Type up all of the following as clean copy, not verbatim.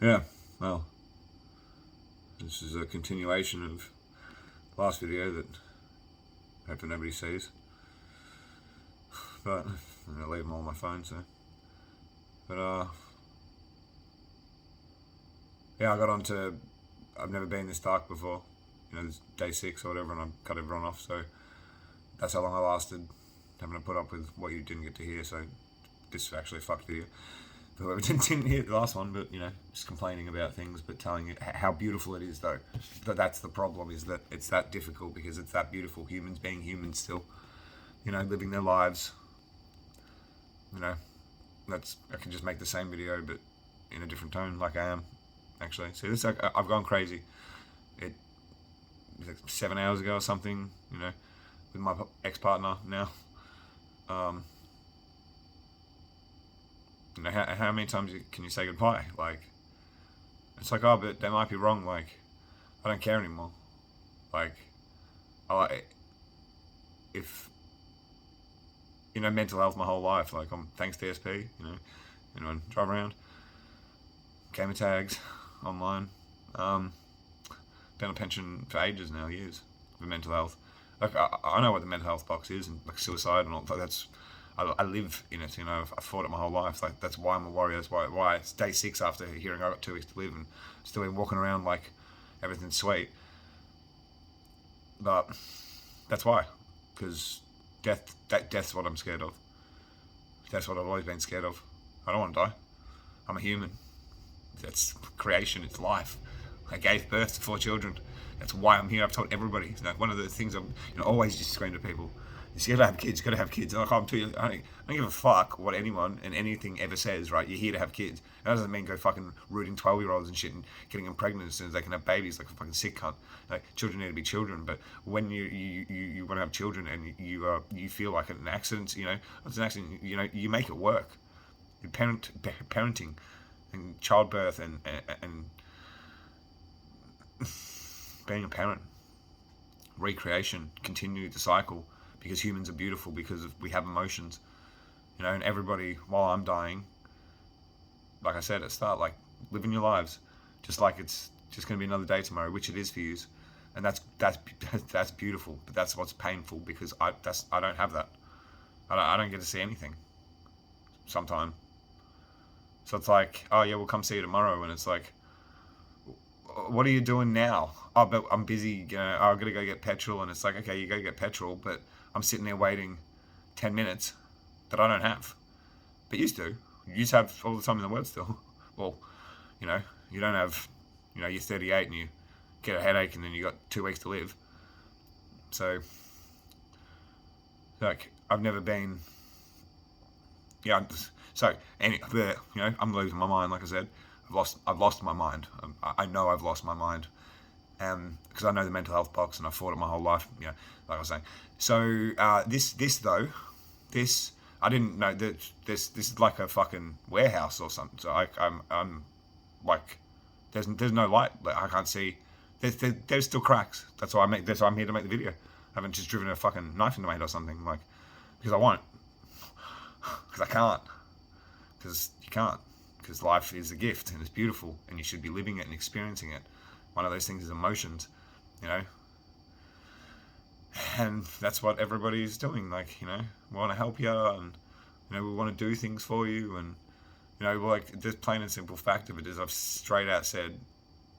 Yeah, well, this is a continuation of the last video that hopefully nobody sees. But I'm gonna leave them all on my phone, so. But yeah, I got onto. I've never been this dark before. You know, it's day 6 or whatever, and I cut everyone off. So that's how long I lasted, having to put up with what you didn't get to hear. So this is actually a fucked video. Whoever didn't hear the last one, but you know, just complaining about things, but telling you how beautiful it is, though. But that's the problem, is that it's that difficult because it's that beautiful. Humans being humans still, you know, living their lives. You know, I can just make the same video, but in a different tone, like I am. Actually, see this, I've gone crazy. It was like 7 hours ago or something. You know, with my ex-partner now. You know, how many times can you say goodbye? Like, it's like, oh, but they might be wrong. Like, I don't care anymore. Like, if, you know, mental health my whole life. Like, I'm thanks to SP, you know, drive around, gamer tags, online. Been on pension for ages now, years, for mental health. Like, I know what the mental health box is, and like suicide and all. Like, that's, I live in it. You know, I've fought it my whole life. Like, that's why I'm a warrior. That's why it's day 6 after hearing I got 2 weeks to live, and still been walking around like everything's sweet. But that's why, because death's what I'm scared of. That's what I've always been scared of. I don't want to die. I'm a human. That's creation. It's life. I gave birth to 4 children. That's why I'm here. I've told everybody. It's like one of the things I'm, you know, always just scream to people. You gotta have kids. You gotta have kids. Like, I'm too. I don't give a fuck what anyone and anything ever says. Right? You're here to have kids. That doesn't mean go fucking rooting 12-year-olds and shit and getting them pregnant as soon as they can have babies like a fucking sick cunt. Like, children need to be children. But when you want to have children and you feel like an accident, you know, it's an accident. You know, you make it work. Parenting and childbirth and being a parent, recreation, continue the cycle, because humans are beautiful, because we have emotions, you know. And everybody, while I'm dying, like I said at the start, like, living your lives just like it's just going to be another day tomorrow, which it is for you. And that's beautiful, but that's what's painful, because I don't have that. I don't get to see anything sometime. So it's like, oh yeah, we'll come see you tomorrow, and it's like, what are you doing now? Oh, but I'm busy, you know, I've got to go get petrol. And it's like, okay, you go get petrol, but I'm sitting there waiting 10 minutes that I don't have. But you do. You just have all the time in the world still. Well, you know, you don't have, you know, you're 38 and you get a headache and then you got 2 weeks to live. So, like, I've never been, yeah, so, you know, I'm losing my mind, like I said. I've lost my mind. I know I've lost my mind, because I know the mental health box, and I've fought it my whole life. You know, like I was saying. So this though, this I didn't know that this is like a fucking warehouse or something. So I'm like, there's no light. Like, I can't see. There's still cracks. That's why I'm here to make the video. I haven't just driven a fucking knife into my head or something, like, because I won't, because I can't, because you can't. Because life is a gift and it's beautiful, and you should be living it and experiencing it. One of those things is emotions, you know. And that's what everybody's doing. Like, you know, we want to help you, and, you know, we want to do things for you. And, you know, like, the plain and simple fact of it is, I've straight out said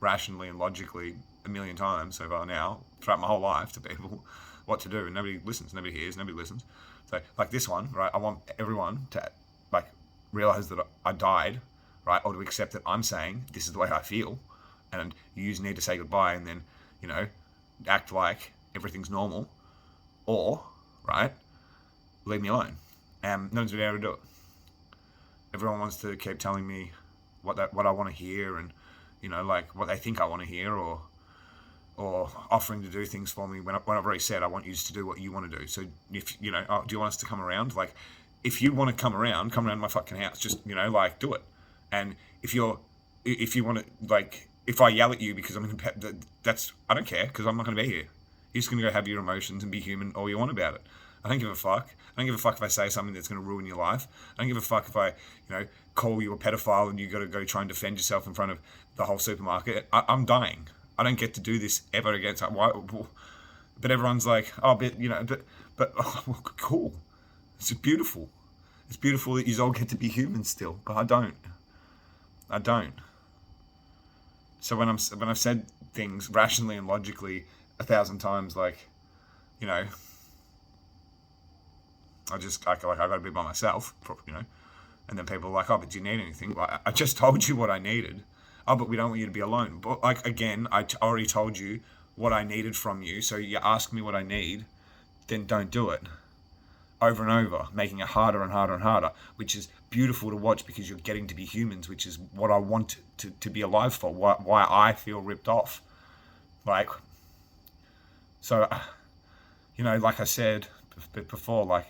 rationally and logically a million times so far now, throughout my whole life, to people what to do, and nobody listens, nobody hears, nobody listens. So, like this one, right, I want everyone to, like, realize that I died, right? Or to accept that I'm saying this is the way I feel, and you just need to say goodbye, and then, you know, act like everything's normal, or, right, leave me alone. And no one's been able to do it. Everyone wants to keep telling me what I want to hear, and, you know, like, what they think I want to hear, or offering to do things for me when I've already said I want you to do what you want to do. So if, you know, oh, do you want us to come around? Like, if you want to come around my fucking house. Just, you know, like, do it. And if you want to, like, if I yell at you because I'm in that's, I don't care, because I'm not going to be here. You're just going to go have your emotions and be human all you want about it. I don't give a fuck. I don't give a fuck if I say something that's going to ruin your life. I don't give a fuck if I, call you a pedophile and you got to go try and defend yourself in front of the whole supermarket. I'm dying. I don't get to do this ever again. It's like, why? But everyone's like, oh, but oh, cool. It's beautiful. It's beautiful that you all get to be human still, but I don't. So when I've said things rationally and logically 1,000 times, like, I got to be by myself, and then people are like, oh, but do you need anything? Well, I just told you what I needed. Oh, but we don't want you to be alone. But again, I already told you what I needed from you. So you ask me what I need, then don't do it. Over and over, making it harder and harder and harder, which is beautiful to watch because you're getting to be humans, which is what I want to be alive for, why I feel ripped off. Like, so, like I said before, like,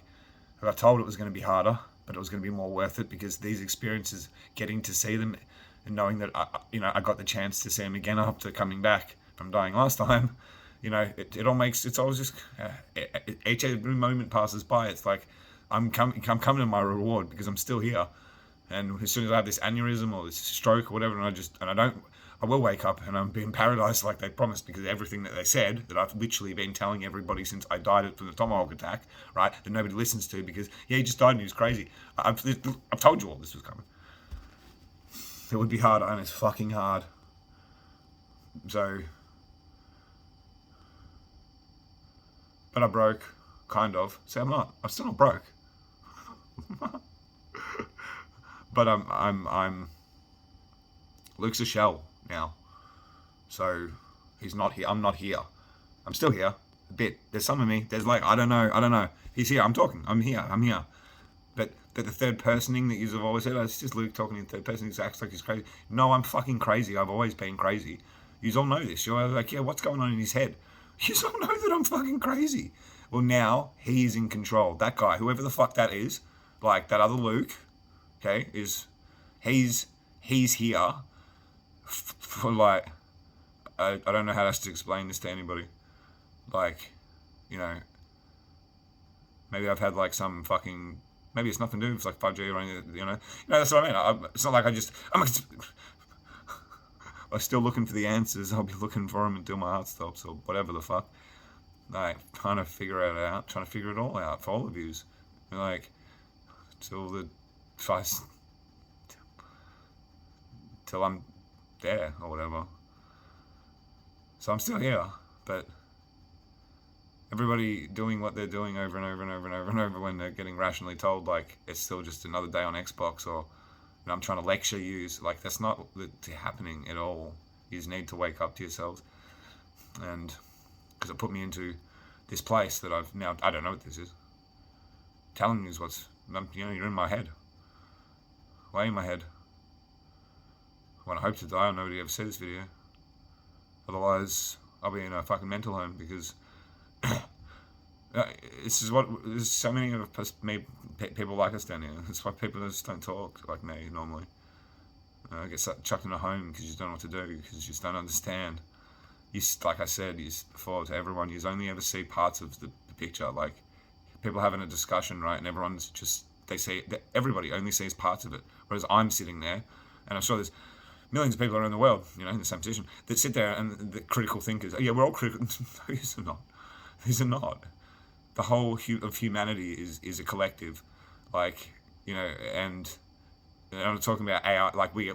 I got told it was going to be harder, but it was going to be more worth it because these experiences, getting to see them and knowing that, I got the chance to see them again after coming back from dying last time, it all makes, it's always just, each every moment passes by, it's like, I'm coming to my reward because I'm still here. And as soon as I have this aneurysm or this stroke or whatever, I will wake up and I'm being paradised like they promised, because everything that they said, that I've literally been telling everybody since I died from the tomahawk attack, right, that nobody listens to because, he just died and he was crazy. I've told you all this was coming. It would be hard, and it's fucking hard. So, but I broke, kind of. See, I'm still not broke. But I'm Luke's a shell now. So he's not here. I'm not here. I'm still here. A bit. There's some of me. There's like, I don't know. He's here. I'm talking. I'm here. But the third personing that you've always said, it's just Luke talking in third person. He acts like he's crazy. No, I'm fucking crazy. I've always been crazy. You all know this. You're like, yeah, what's going on in his head? You all know that I'm fucking crazy. Well, now he is in control. That guy, whoever the fuck that is, like that other Luke, okay, he's here for like, I don't know how else to explain this to anybody. Like, maybe I've had like some fucking, maybe it's nothing to do with like 5G or anything, that's what I mean. It's not like I'm still looking for the answers. I'll be looking for them until my heart stops or whatever the fuck. Like, trying to figure it all out for all of yous. Like, till I'm there or whatever. So I'm still here, but everybody doing what they're doing over and over and over and over and over when they're getting rationally told, like, it's still just another day on Xbox, or I'm trying to lecture you. Like, that's not happening at all. You just need to wake up to yourselves. And because it put me into this place that I've now, I don't know what this is. Telling you is what's, you're in my head. Way in my head. When I hope to die, nobody ever see this video. Otherwise, I'll be in a fucking mental home because there's so many of us, people like us down here. That's why people just don't talk like me normally. I get chucked in a home because you don't know what to do, because you just don't understand. Like I said before to everyone, you only ever see parts of the picture. Like, people having a discussion, right, and everyone's just, everybody only sees parts of it. Whereas I'm sitting there, and I'm sure there's millions of people around the world, in the same position, that sit there and the critical thinkers. Oh, yeah, we're all critical. No, these are not. These are not. The whole of humanity is a collective, like, and I'm talking about AI. Like, we're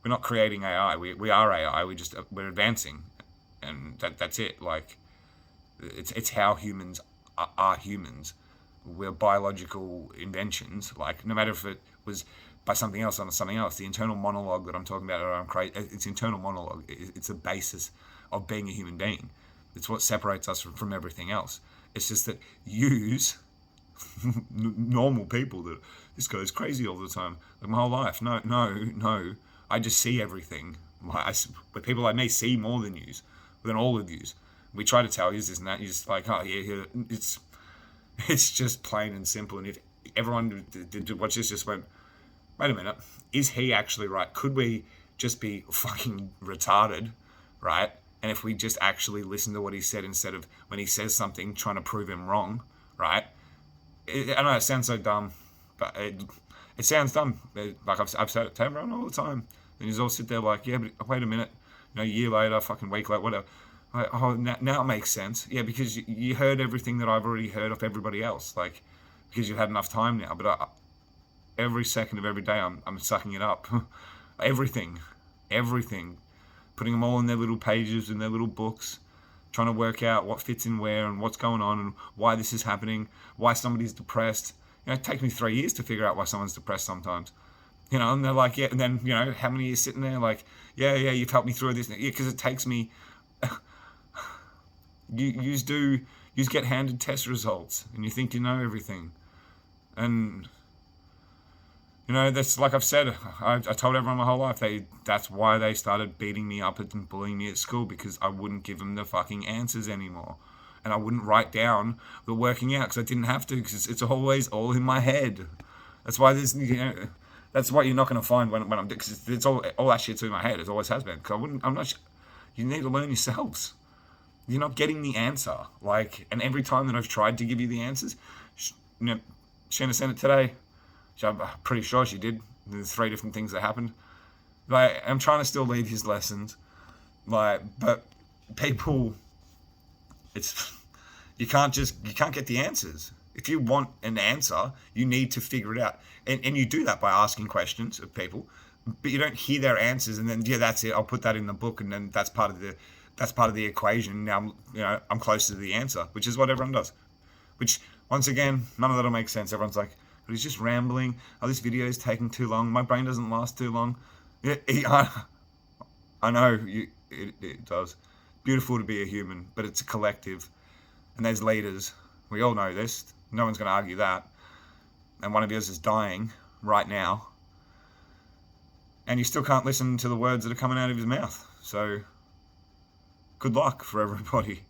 not creating AI. We are AI. We're advancing, and that's it. Like, it's how humans are humans. We're biological inventions. Like, no matter if it was by something else on something else, the internal monologue that I'm talking about, or I'm crazy, it's internal monologue. It's the basis of being a human being. It's what separates us from everything else. It's just that normal people, that this guy's crazy all the time, like my whole life. No. I just see everything. But people like me see more than all of yous. We try to tell you this and that. You're just like, oh yeah, it's just plain and simple. And if everyone did watch this, just went, wait a minute, is he actually right? Could we just be fucking retarded, right? And if we just actually listen to what he said instead of when he says something trying to prove him wrong, right? I know it sounds so dumb, but it sounds dumb. Like I've said it to everyone all the time. And you all sit there like, yeah, but wait a minute. A year later, fucking week later, whatever. Like, oh, now it makes sense. Yeah, because you heard everything that I've already heard of everybody else. Like, because you've had enough time now. But every second of every day, I'm sucking it up. everything. Putting them all in their little pages, in their little books. Trying to work out what fits in where and what's going on and why this is happening, why somebody's depressed. It takes me 3 years to figure out why someone's depressed sometimes. And they're like, yeah, and then, how many years sitting there like, yeah, you've helped me through this. Yeah, because it takes me, you get handed test results and you think you know everything. And, that's like I've said, I told everyone my whole life, that's why they started beating me up and bullying me at school, because I wouldn't give them the fucking answers anymore. And I wouldn't write down the working out because I didn't have to, because it's always all in my head. That's why there's, that's what you're not going to find when I'm, because it's all that shit's in my head. It always has been. Because you need to learn yourselves. You're not getting the answer. And every time that I've tried to give you the answers, Shanna sent it today. I'm pretty sure she did. There's 3 different things that happened. I'm trying to still leave his lessons. But people, you can't get the answers. If you want an answer, you need to figure it out. And you do that by asking questions of people, but you don't hear their answers and then, yeah, that's it. I'll put that in the book, and then that's part of the equation. Now, I'm close to the answer, which is what everyone does. Which, once again, none of that'll make sense. Everyone's like, but he's just rambling. Oh, this video is taking too long. My brain doesn't last too long. Yeah, I know it does. Beautiful to be a human, but it's a collective, and there's leaders. We all know this. No one's going to argue that. And one of yours is dying right now, and you still can't listen to the words that are coming out of his mouth. So, good luck for everybody.